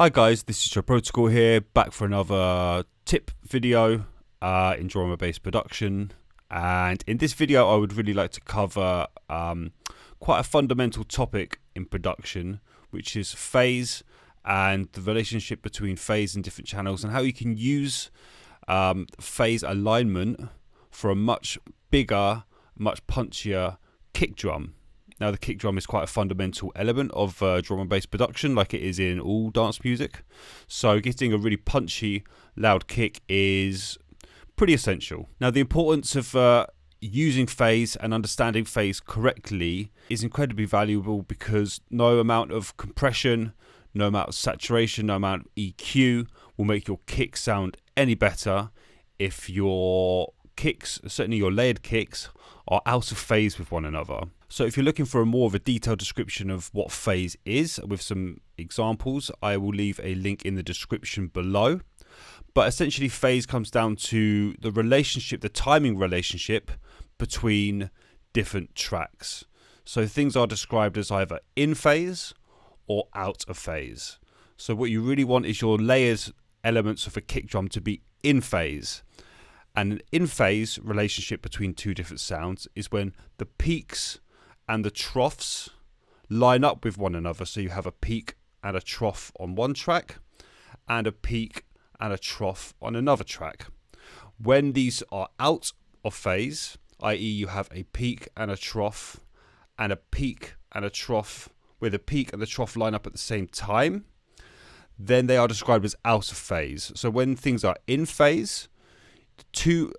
Hi guys, this is your Protocol here, back for another tip video in drama-based production. And in this video I would really like to cover quite a fundamental topic in production, which is phase and the relationship between phase and different channels, and how you can use phase alignment for a much bigger, much punchier kick drum. Now, the kick drum is quite a fundamental element of drum and bass production, like it is in all dance music. So getting a really punchy, loud kick is pretty essential. Now, the importance of using phase and understanding phase correctly is incredibly valuable, because no amount of compression, no amount of saturation, no amount of EQ will make your kick sound any better if your kicks, certainly your layered kicks, are out of phase with one another. So if you're looking for a more of a detailed description of what phase is with some examples, I will leave a link in the description below. But essentially, phase comes down to the relationship, the timing relationship between different tracks. So things are described as either in phase or out of phase. So what you really want is your layers elements of a kick drum to be in phase. And an in phase relationship between two different sounds is when the peaks and the troughs line up with one another. So you have a peak and a trough on one track and a peak and a trough on another track. When these are out of phase, i.e. you have a peak and a trough and a peak and a trough, where the peak and the trough line up at the same time, then they are described as out of phase. So when things are in phase, the two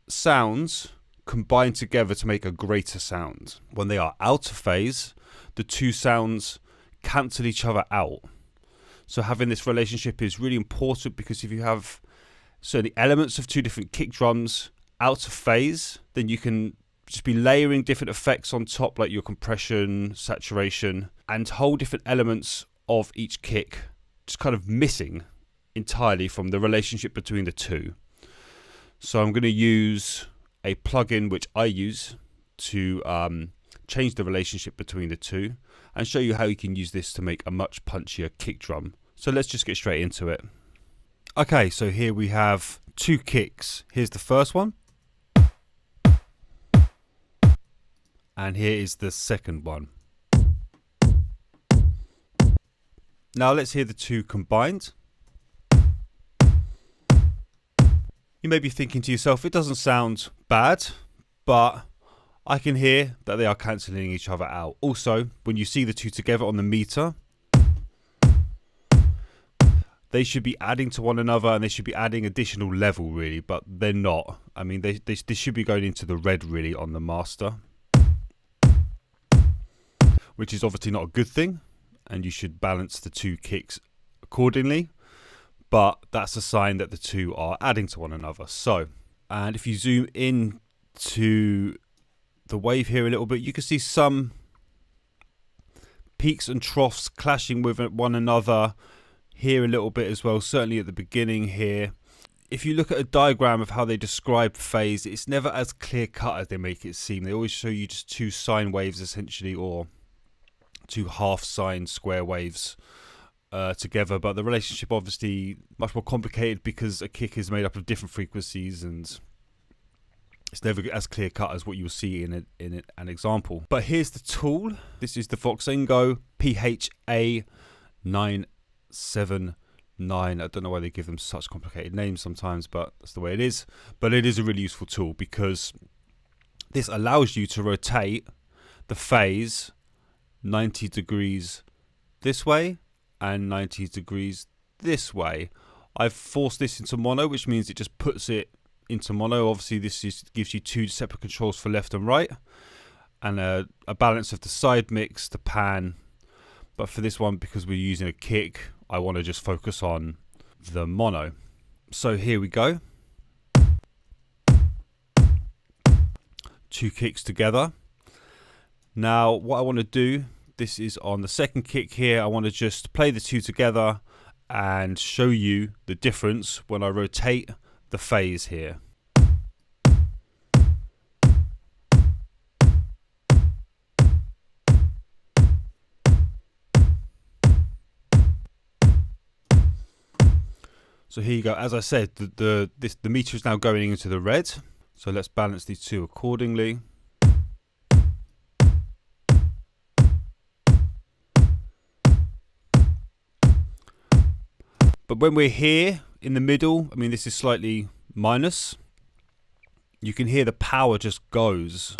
sounds combine together to make a greater sound. When they are out of phase, the two sounds cancel each other out. So having this relationship is really important, because if you have certain elements of two different kick drums out of phase, then you can just be layering different effects on top, like your compression, saturation, and whole different elements of each kick just kind of missing entirely from the relationship between the two. So I'm going to use a plugin which I use to change the relationship between the two, and show you how you can use this to make a much punchier kick drum. So let's just get straight into it. Okay, so here we have two kicks. Here's the first one, and here is the second one. Now let's hear the two combined. You may be thinking to yourself, it doesn't sound bad, but I can hear that they are cancelling each other out. Also, when you see the two together on the meter, they should be adding to one another, and they should be adding additional level really, but they're not. I mean, they should be going into the red really on the master, which is obviously not a good thing, and you should balance the two kicks accordingly. But that's a sign that the two are adding to one another. So, and if you zoom in to the wave here a little bit, you can see some peaks and troughs clashing with one another here a little bit as well, certainly at the beginning here. If you look at a diagram of how they describe phase, it's never as clear cut as they make it seem. They always show you just two sine waves essentially, or two half sine square waves together, but the relationship obviously much more complicated, because a kick is made up of different frequencies, and it's never as clear cut as what you will see in an example. But here's the tool. This is the Voxengo PHA979. I don't know why they give them such complicated names sometimes, but that's the way it is. But it is a really useful tool, because this allows you to rotate the phase 90 degrees this way and 90 degrees this way. I've forced this into mono, which means it just puts it into mono. Obviously this gives you two separate controls for left and right, and a balance of the side mix, the pan. But for this one, because we're using a kick, I want to just focus on the mono. So here we go. Two kicks together. Now what I want to do, this is on the second kick here, I want to just play the two together and show you the difference when I rotate the phase here. So here you go. As I said, the meter is now going into the red. So let's balance these two accordingly. But when we're here in the middle, I mean, this is slightly minus. You can hear the power just goes.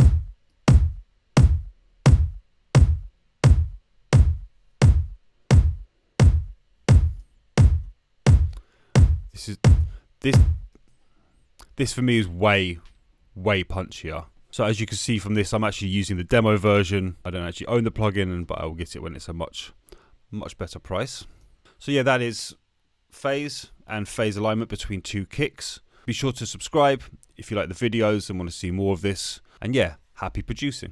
This for me is way punchier. So as you can see from this, I'm actually using the demo version. I don't actually own the plugin, but I will get it when it's a much better price. So yeah, that is phase and phase alignment between two kicks. Be sure to subscribe if you like the videos and want to see more of this. And yeah, happy producing.